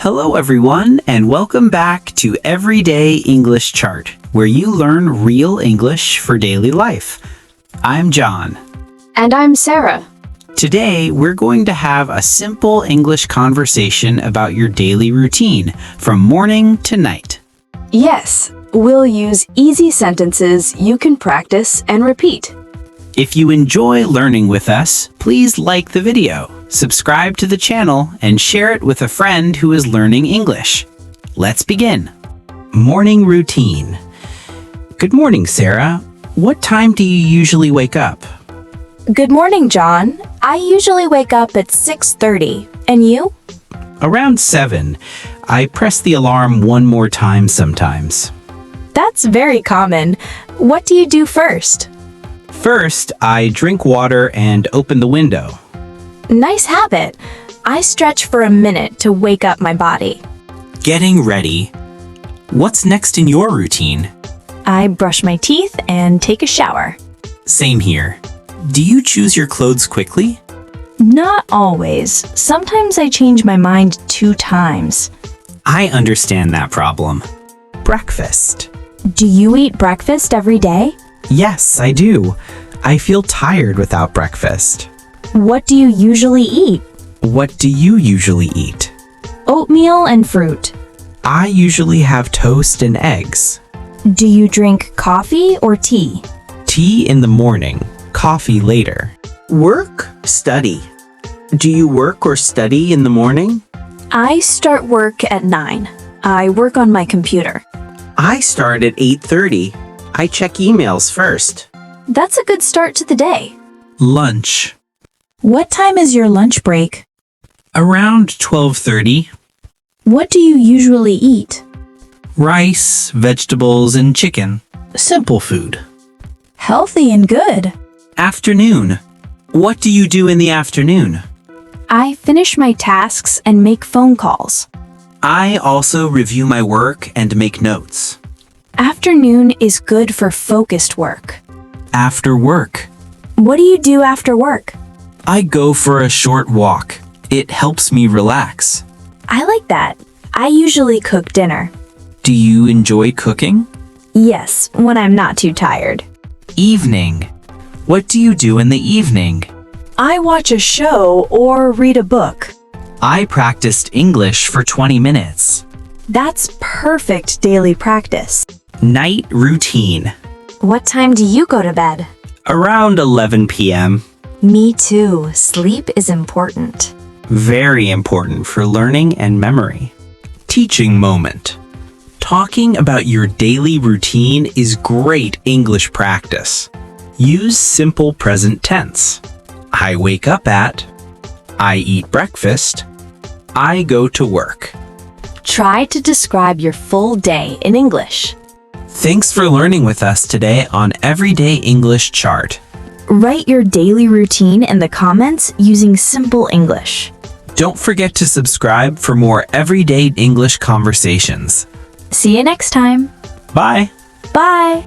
Hello everyone, and welcome back to Everyday English Chart, where you learn real English for daily life. I'm John. And I'm Sarah. Today, we're going to have a simple English conversation about your daily routine, from morning to night. Yes, we'll use easy sentences you can practice and repeat. If you enjoy learning with us, please like the video, subscribe to the channel, and share it with a friend who is learning English. Let's begin. Morning routine. Good morning, Sarah. What time do you usually wake up? Good morning, John. I usually wake up at 6:30. And you? Around 7. I press the alarm one more time sometimes. That's very common. What do you do first? First, I drink water and open the window. Nice habit. I stretch for a minute to wake up my body. Getting ready. What's next in your routine? I brush my teeth and take a shower. Same here. Do you choose your clothes quickly? Not always. Sometimes I change my mind 2 times. I understand that problem. Breakfast. Do you eat breakfast every day? Yes, I do. I feel tired without breakfast. What do you usually eat? What do you usually eat? Oatmeal and fruit. I usually have toast and eggs. Do you drink coffee or tea? Tea in the morning, coffee later. Work, study. Do you work or study in the morning? I start work at 9. I work on my computer. I start at 8:30. I check emails first. That's a good start to the day. Lunch. What time is your lunch break? Around 12:30. What do you usually eat? Rice, vegetables, and chicken. Simple food. Healthy and good. Afternoon. What do you do in the afternoon? I finish my tasks and make phone calls. I also review my work and make notes. Afternoon is good for focused work. After work. What do you do after work? I go for a short walk. It helps me relax. I like that. I usually cook dinner. Do you enjoy cooking? Yes, when I'm not too tired. Evening. What do you do in the evening? I watch a show or read a book. I practiced English for 20 minutes. That's perfect daily practice. Night routine. What time do you go to bed? Around 11 p.m. Me too. Sleep is important. Very important for learning and memory. Teaching moment. Talking about your daily routine is great English practice. Use simple present tense. I wake up at. I eat breakfast. I go to work. Try to describe your full day in English. Thanks for learning with us today on Everyday English Chart. Write your daily routine in the comments using simple English. Don't forget to subscribe for more everyday English conversations. See you next time. Bye! Bye!